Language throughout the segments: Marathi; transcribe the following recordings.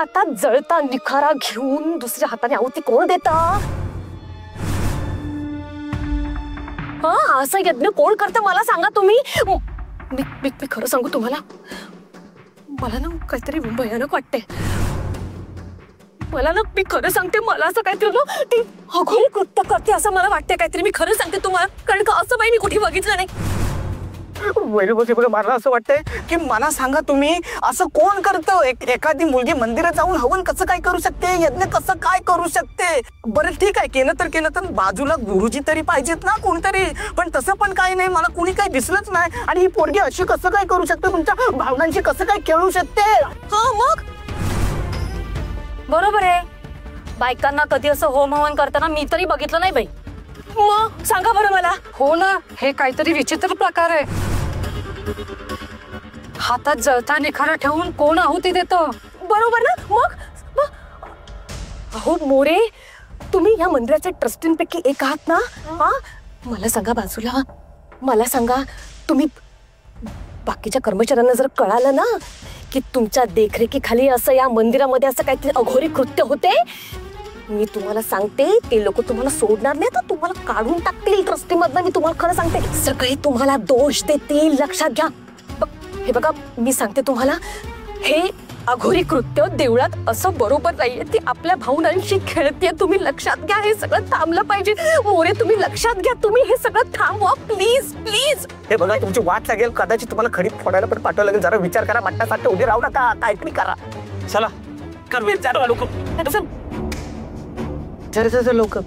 हातात जळता निखारा घेऊन दुसऱ्या हाताने आहुती कोण देता? असं यज्ञ कोण करतं मला सांगा तुम्ही. मी खरं सांगू तुम्हाला, मला ना काहीतरी भयानक वाटतंय. मला ना, मी खरं सांगते, मला असं काहीतरी ना ती अघोरी कृत्य करते असं मला वाटतंय काहीतरी. मी खरं सांगते तुम्हाला, कारण का असं बाई मी कुठे बघितलं नाही. मला असं वाटतंय की मला सांगा तुम्ही, असं कोण करतं? एखादी मुलगी मंदिरात जाऊन हवन कसं काय करू शकते? यज्ञ कसं काय करू शकते? बरं ठीक आहे, केलं तर बाजूला गुरुजी तरी पाहिजेत ना कोणतरी. पण तसं पण काही नाही, मला कुणी काही दिसलंच नाही. आणि ही पोरगी अशी कसं काय करू शकते? तुमच्या भावनांशी कसं काय खेळू शकते? मग बरोबर आहे, बायकांना कधी असं होम हवन करताना मी तरी बघितलं नाही बाई. मग सांगा बरं मला. हो ना, हे काहीतरी विचित्र प्रकार आहे. हातात जळता निखारा ठेवून कोण आहुती देतं? बरोबर ना. मग अहो मोरे, तुम्ही या मंदिराच्या ट्रस्टींपैकी एक आहात ना? मला सांगा बाजूला, मला सांगा, तुम्ही बाकीच्या कर्मचाऱ्यांना जर कळालं ना की तुमच्या देखरेखीखाली असं या मंदिरामध्ये असं काहीतरी अघोरी कृत्य होते, मी तुम्हाला सांगते ते लोक तुम्हाला सोडणार नाही, तर तुम्हाला काढून टाकतील ट्रस्टीमधनं. मी तुम्हाला खरं सांगते, सगळे तुम्हाला दोष देतील, लक्षात घ्या. हे बघा, मी सांगते तुम्हाला, हे अघोरी कृत्य देवळात असं बरोबर नाहीये. ती आपल्या भावनांशी खेळते. तुम्ही लक्षात घ्या, हे सगळं थांबलं पाहिजे. मोरे तुम्ही लक्षात घ्या, तुम्ही हे सगळं थांबवा प्लीज प्लीज. हे बघा, तुमची वाट लागेल, कदाचित तुम्हाला खडी फोडायला पण पाठवावं लागेल. जरा विचार करा, बट्टासाठी उभे राहू नका, काहीतरी करा. चला कर विचार लोक, लोक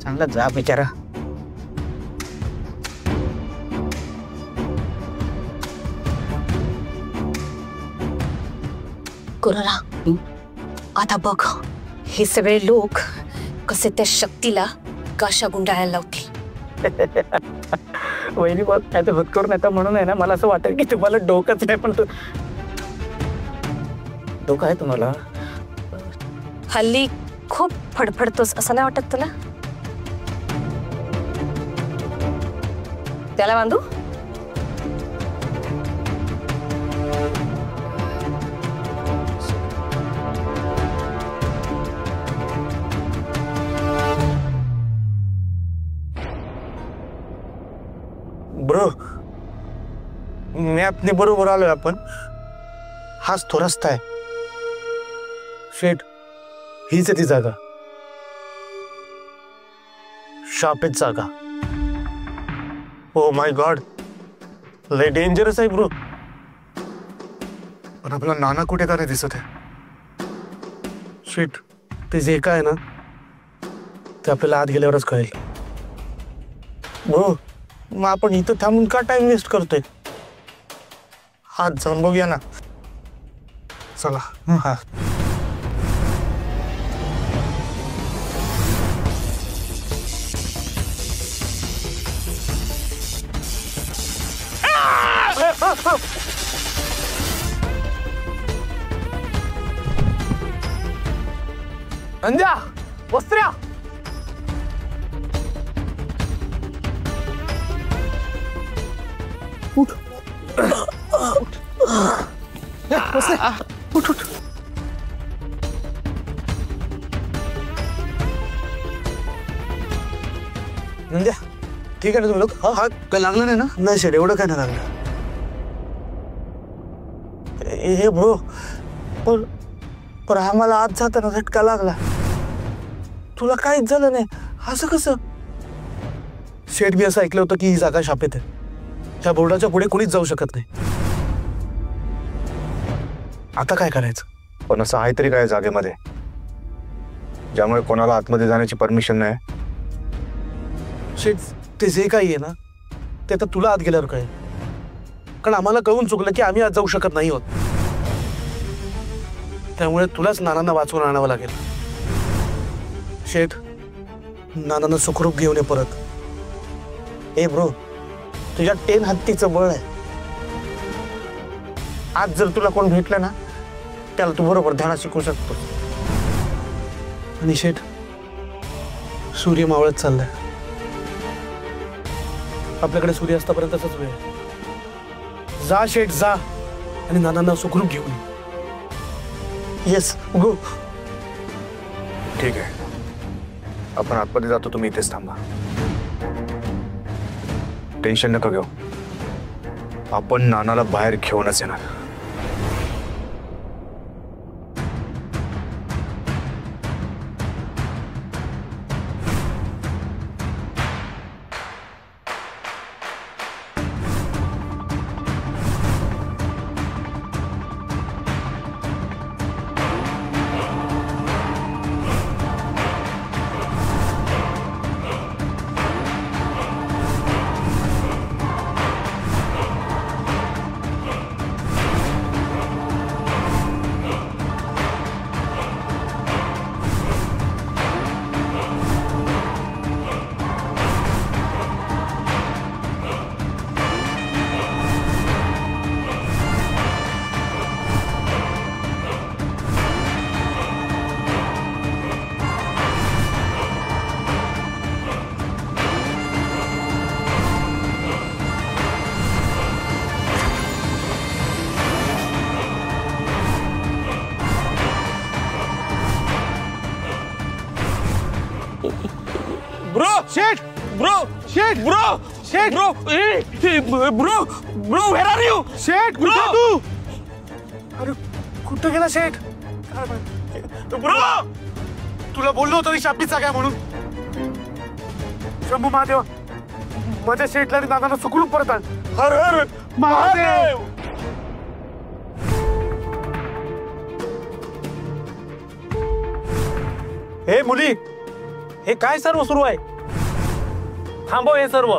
चांगला जा विचारा. कोरोना, आता बघ, हे सगळे लोक कसे त्या शक्तीला कशा गुंडाळायला लावतील. वहिनी बघ, काय ते होत करून येतं म्हणून आहे ना, मला असं वाटतं की तुम्हाला डोकंच नाही. पण डोकं आहे तुम्हाला? हल्ली खूप फडफडतोस असं नाही वाटत तुला? त्याला बांधू? ब्रो, मॅपने बरोबर आलोय आपण. हाच तो रस्ता आहे. शेट, हीच आहे ती जागा, शापेत जागा. ओ माय गॉड, लय डेंजरस आहे ब्रो. पण आपला नाना कुठे का नाही दिसत आहे? शेट, ते जे काय ना ते आपल्याला आत गेल्यावरच कळेल. ब्रो, मग आपण इथं थांबून का टाइम वेस्ट करतोय? हात जाऊन बघूया ना. चला. हा, अंजा वस्त्र्या. उठ उठ उठ. नंद्या, ठीक आहे ना तुम्ही लोक? हा, काय लागलं नाही ना? नाही शेड, एवढं काय नाही लागलं. हे ब्रो, पण आम्हाला आत जाताना झटका लागला. तुला काहीच झालं नाही, असं कसं? शेड, मी असं ऐकलं होतं की ही जागा शापेत आहे. त्या बोर्डाच्या पुढे कोणीच जाऊ शकत नाही. आता काय करायचं? पण असं आहे तरी काय जागेमध्ये ज्यामुळे कोणाला आतमध्ये जाण्याची परमिशन नाही? शेट, ते जे काही आहे ना ते तर तुला आत गेल्यावर कळेल. कारण आम्हाला कळून चुकलं की आम्ही आत जाऊ शकत नाही आहोत. त्यामुळे तुलाच नानांना वाचवून आणावं लागेल. शेठ, नानांना सुखरूप घेऊन ये परत. ए ब्रो, तुझ्या 10 हत्तीचं बळ आहे. आज जर तुला कोण भेटलं ना त्याला तू बरोबर धडा शिकवू शकतो. आणि शेठ, सूर्य मावळत चाललाय. आपल्याकडे सूर्यास्तापर्यंतच वेळ. जा शेठ, जा आणि नानांना सुखरूप घेऊन ये. Yes go. ठीक आहे, आपण आतमध्ये जातो, तुम्ही इथेच थांबा. टेन्शन नका घेऊ, आपण नानाला बाहेर घेऊनच येणार. Bro, shit, bro, shit, bro, shit, bro, bro, where are you? Sheth, Bro, अरे कुठं गेला शेठ? bro, तुला बोललो होतो शापीचा काय म्हणून. शंभू महादेव, माझ्या शेठला आणि दादाला सुखरूप परत आण. हर हर महादेव. हे मुली, हे काय सर्व सुरू आहे? थांबव हे सर्व.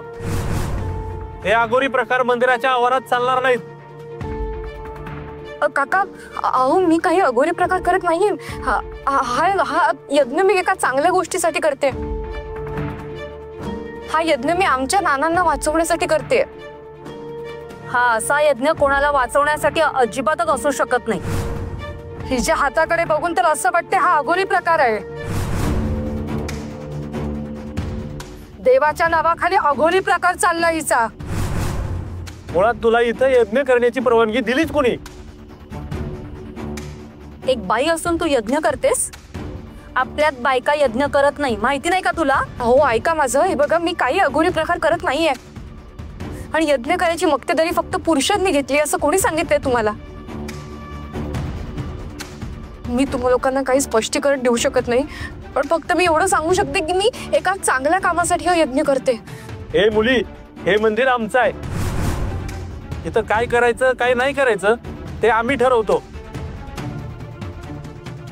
हे अघोरी प्रकार मंदिराच्या आवारात चालणार नाहीत. काका, अहो मी काही अघोरी प्रकार करत नाहीये. हा यज्ञ मी एका चांगल्या गोष्टीसाठी करते. हा यज्ञ मी आमच्या नानांना वाचवण्यासाठी करते. हा असा यज्ञ कोणाला वाचवण्यासाठी अजिबातच असू शकत नाही. हिच्या हाताकडे बघून तर असं वाटते हा अघोरी प्रकार आहे. देवाच्या नावाखाली अघोरी प्रकार चालला हिचा. मुळात तुला इथं यज्ञ करण्याची परवानगी दिलीच कोणी? एक बाई असून तू यज्ञ करतेस? आपल्यात बायका यज्ञ करत नाही, माहिती नाही का तुला? अहो ऐका माझं, हे बघा मी काही अघोरी प्रकार करत नाहीये. आणि यज्ञ करायची मक्तेदारी फक्त पुरुषांनी घेतली असं कोणी सांगितलंय तुम्हाला? मी तुम्हा लोकांना काही स्पष्टीकरण देऊ शकत नाही, पण फक्त मी एवढं सांगू शकते की मी एका चांगल्या कामासाठी हा यज्ञ करते. हे मुली, हे मंदिर आमचं आहे. इथं काय करायचं काय नाही करायचं ते आम्ही ठरवतो.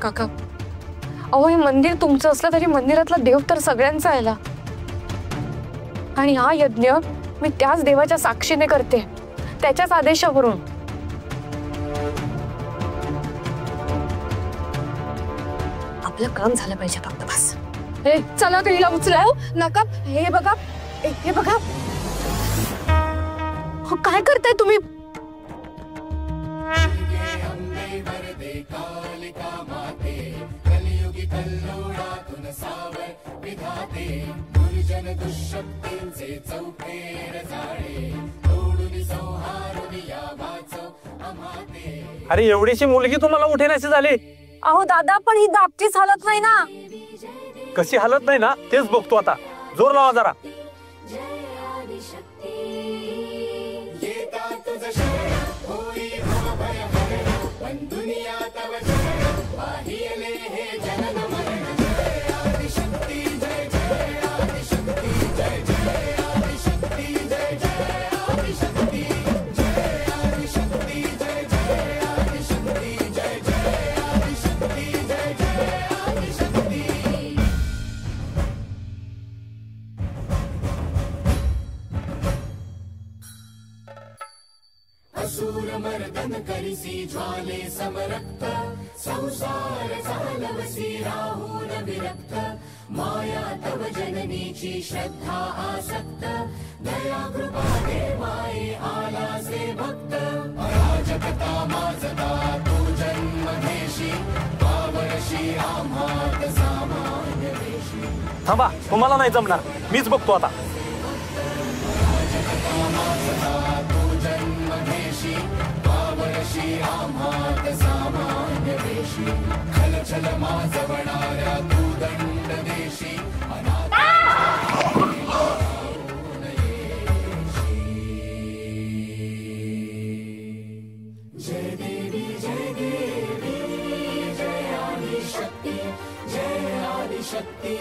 काका, अहो हे मंदिर तुमचं असलं तरी मंदिरातला देव तर सगळ्यांचा आहे ना. आणि हा यज्ञ मी त्याच देवाच्या साक्षीने करते, त्याच्याच आदेशावरून. आपलं काम झालं पाहिजे फक्त बस. हे चला तिला उचलाव नका. हे बघा, हे बघा, हो काय करताय तुम्ही? अरे एवढीशी मुलगी तुम्हाला उठेनाशी झाली? अहो दादा, पण ही दाबचीच हालत नाही ना. कशी हालत नाही ना तेच बघतो आता. जोर लावा जरा. मर्दन करिसी ज्वाले समरक्त संसार चालवसी राहून विरक्त माया तव जननीची श्रद्धा आसक्त दया कृपा देवाई आला से भक्त अराजकता माजता तू जन्म घेशी पावरशी आम्हात सामान्य वेशी. थांबा, तुम्हाला नाही जमणार, मीच बघतो आता. तू जन्म घेशी पावरशी आम्हात सामान्य वेशी. देशी खलचल माजवणाऱ्या तू दंड देशी जय देवी जय आदिशक्ती जय आदिशक्ती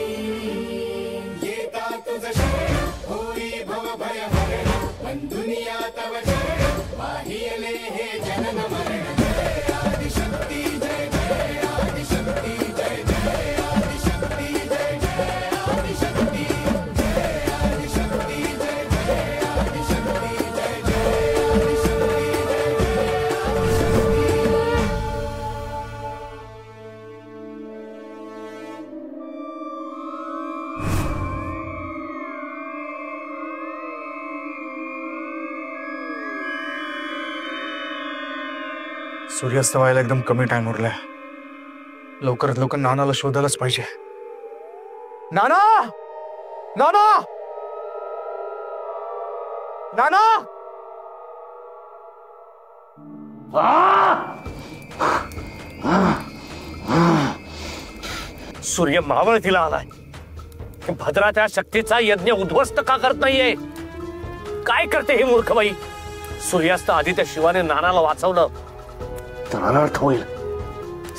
येता तुझ शरण होई भव भय हरण बंधुनिया तव चरण वाहियले हे जनन मरण जय आदिशक्ती जय आदिशक्ती जय आदिशक्ती जय आदिशक्ती जय आदिशक्ती जय आदिशक्ती जय सूर्यास्त व्हायला एकदम कमी टाइम उरलाय. लवकरात लवकर नानाला शोधायलाच पाहिजे. नाना नाना नाना सूर्य महावळतीला आलाय. भद्राच्या शक्तीचा यज्ञ उद्ध्वस्त का करत नाहीये? काय करते ही मूर्खबाई? सूर्यास्त आधी त्या शिवाने नानाला वाचवलं तर अनर्थ होईल,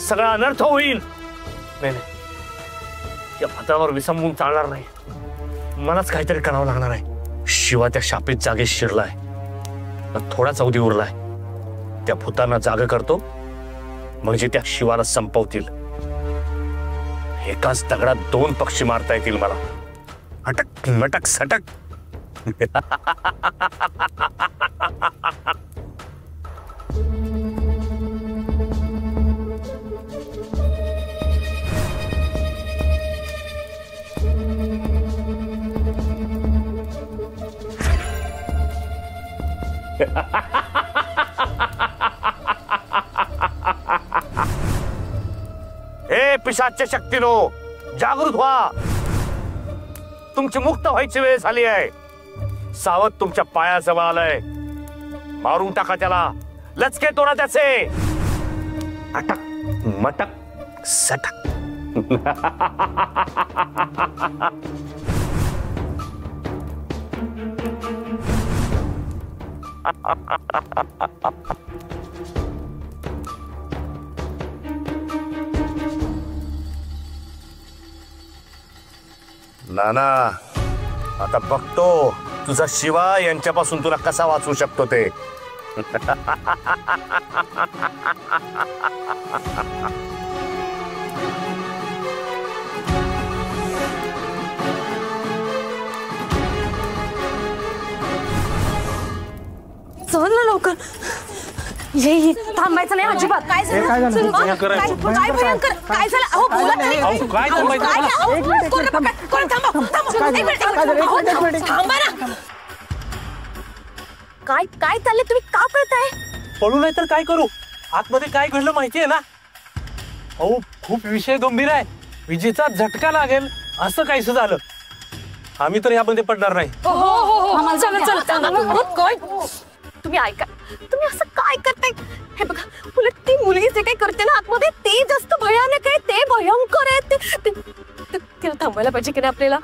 सगळा अनर्थ होईल. नाही नाही, या भद्रावर विसंबून चालणार नाही. मलाच काहीतरी करावं लागणार आहे. शिवा त्या शापित जागेत शिरलाय. थोडाच अवधी उरलाय. त्या भूतांना जाग करतो म्हणजे त्या शिवाला संपवतील. एकाच दगडात दोन पक्षी मारता येतील मला. अटक मटक सटक. हे पिशाच्य शक्तीनो, जागृत व्हा. तुमची मुक्त व्हायची वेळ झाली आहे. सावध तुमच्या पायाजवळ आलंय. मारून टाका त्याला. लचके तोडा त्याचे. अटक मटक सटक. नाना, आता बघतो तुझा शिवा यांच्यापासून तुला कसा वाचवू शकतो ते. चल ना लवकर. ये थांबायचं नाही अजिबात. काय झालं? काय भयंकर काय झालं? अहो बोला तरी. काय थांबायचं? थांबा ना. काय काय चाललंय? तुम्ही का कळताय? पळू नाही तर काय करू? आतमध्ये काय घडलं माहितीये ना? अहो खूप विषय गंभीर आहे. विजेचा झटका लागेल असं काहीसं झालं. आम्ही तर यामध्ये पडणार नाही. तुम्ही ऐका, तुम्ही असं काय करताय? हे बघा, उलट ती मुलगी जे काही करते ना आतमध्ये ते जास्त भयानक आहे. ते भयंकर आहे. तिला थांबायला पाहिजे की नाही आपल्याला?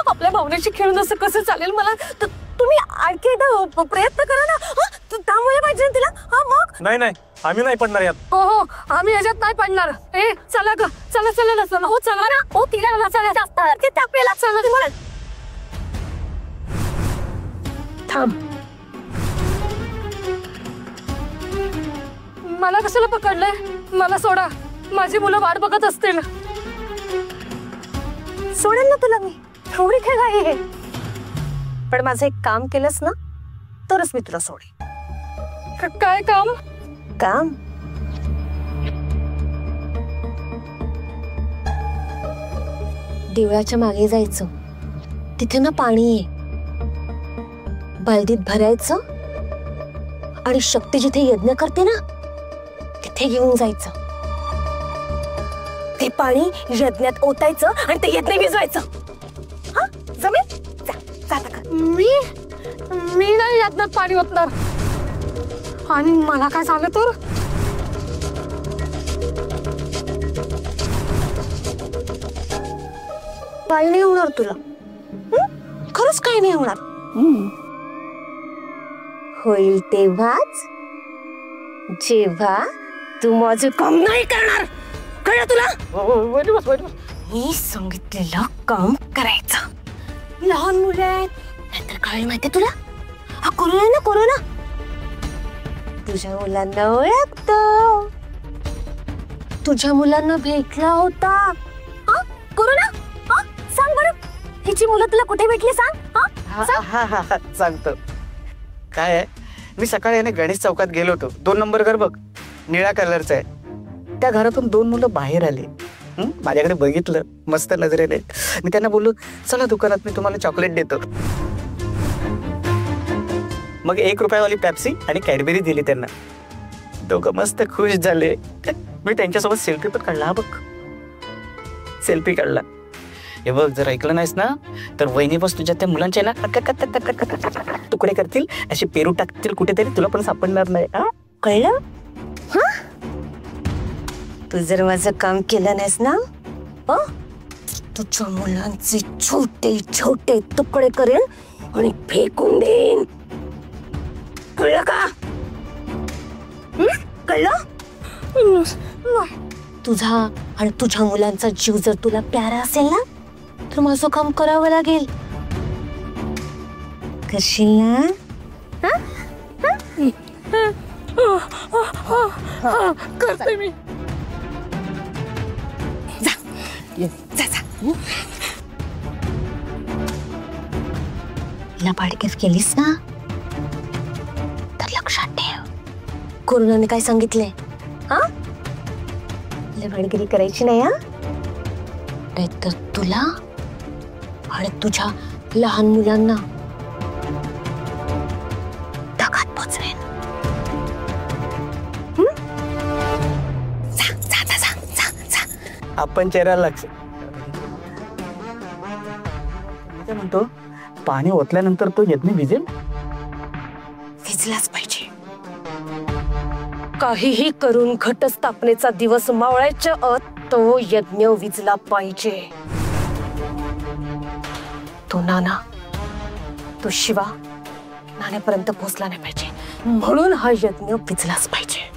आपल्या भावनेशी खेळून असं कसं चालेल? मला तुम्ही आणखी एकदा प्रयत्न करा ना. थांबवायला पाहिजे ना तिला. मग नाही नाही, आम्ही नाही पडणार यात. हो हो, आम्ही याच्यात नाही पडणार. ए चला ग, चला चला ना. हो चला ना. हो तिला चला जास्त आपल्याला चला. तुम्हाला थांब. मला कशाला पकडलंय? मला सोडा. माझी मुलं वाट बघत असतील. सोडेल ना तुला मी. थोडी काय आहे, पण माझं एक काम केलंस ना तरच मी तुला सोडेल. काय काम? काम देवळाच्या मागे जायचं. तिथे ना पाणी आहे. बालदीत भरायचं आणि शक्ती जिथे यज्ञ करते ना तिथे घेऊन जायचं. ते पाणी यज्ञात ओतायचं आणि ते यज्ञ विजवायचं. हा जमेल? मी नाही यज्ञात पाणी ओतणार. आणि मला काय झालं तर काय नाही होणार तुला. खरंच काय नाही होणार. होईल तेव्हाच जेव्हा तू माझं काम नाही करणार. कळलं तुला? मी सांगितलेलं काम करायचं. लहान मुलं आहेत नाहीतर काय माहिती तुला. हा कोरोना ना कोरोना तुझ्या मुलांना ओळखतो. तुझ्या मुलांना भेटला होता कोरोना. सांग बरं हिची मुलं तुला कुठे भेटली सांग. सांगतो. काय आहे, मी सकाळी याने गणेश चौकात गेलो होतो. 2 नंबर घर बघ, निळ्या कलरचं आहे. त्या घरातून 2 मुलं बाहेर आले. माझ्याकडे बघितलं मस्त नजरेने. मी त्यांना बोललो चला दुकानात मी तुम्हाला चॉकलेट देतो. मग 1 रुपयावाली पेप्सी आणि कॅडबेरी दिली त्यांना. दोघं मस्त खुश झाले. मी त्यांच्यासोबत सेल्फी पण काढला. बघ सेल्फी काढला. हे बघ जर ऐकलं नाहीस ना तर वहिनी बस तुझ्या त्या मुलांच्या ना तुकडे करतील, असे पेरू टाकतील कुठेतरी, तुला पण सापडणार नाही. कळलं? तू जर माझं काम केलं नाहीस ना तुझ्या मुलांचे छोटे छोटे तुकडे करेन आणि फेकून देईन. कळलं का? कळलं? तुझा आणि तुझ्या मुलांचा जीव जर तुला प्यारा असेल ना तर माझं काम करावं लागेल. करशील ना? करते मी. लबाडगिरी केलीस ना तर लक्षात ठेव कोरोनाने काय सांगितलंय. लबाडगिरी करायची नाही. नाहीतर तुला आणि तुझ्या लहान मुलांना धगात पोचवेन. आपण चेहरा लक्ष म्हणतो. पाणी ओतल्यानंतर तो यज्ञ विजेल. विजलाच पाहिजे. काहीही करून घटस्थापनेचा दिवस मावळायच्या आत तो यज्ञ विजला पाहिजे. तो नाना, तो शिवा नाण्यापर्यंत पोहोचला नाही पाहिजे. म्हणून हा यज्ञ विजलाच पाहिजे.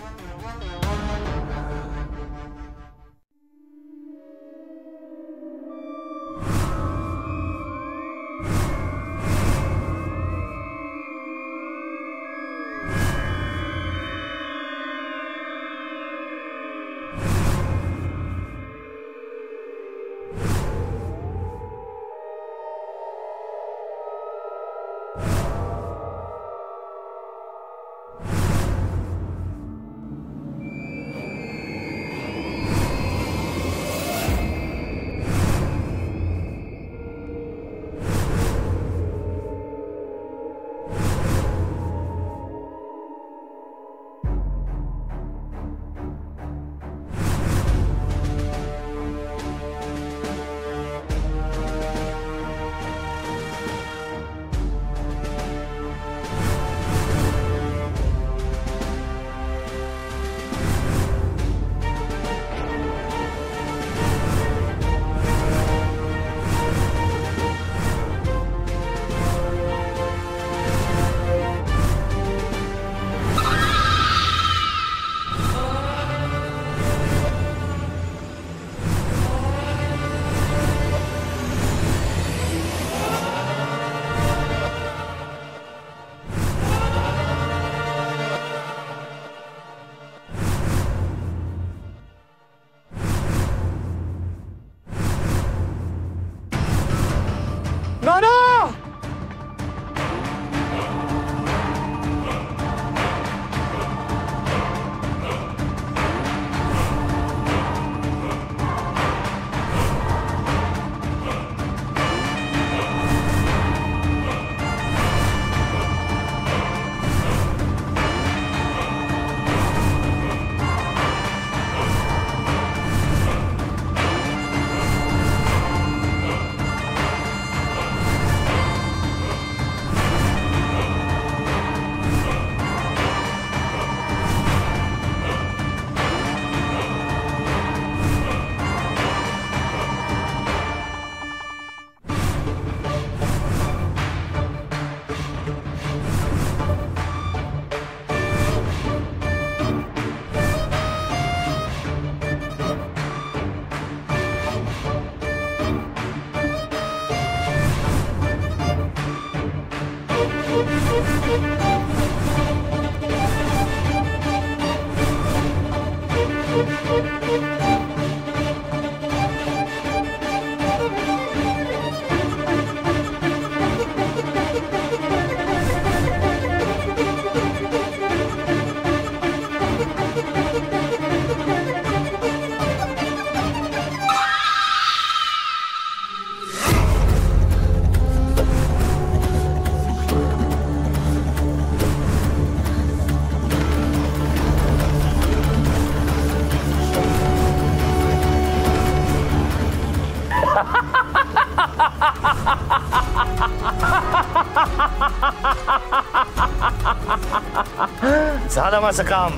झालं माझं काम,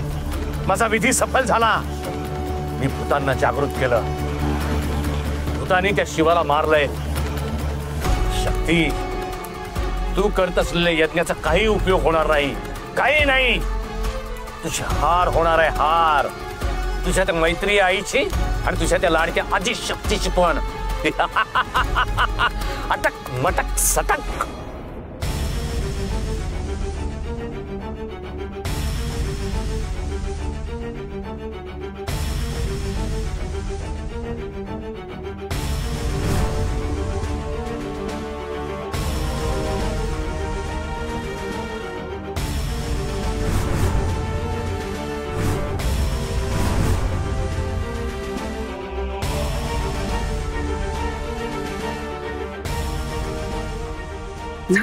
माझा विधी सफल झाला. मी भूतांना जागृत केलं. भूतांनी त्या शिवाला मारलंय. शक्ती, तू करत असलेल्या यज्ञाचा काही उपयोग होणार नाही, काही नाही. तुझी हार होणार आहे, हार. तुझ्या त्या मैत्री आईची आणि तुझ्या त्या लाडक्या आजी शक्तीची पण. अटक मटक सटक. ना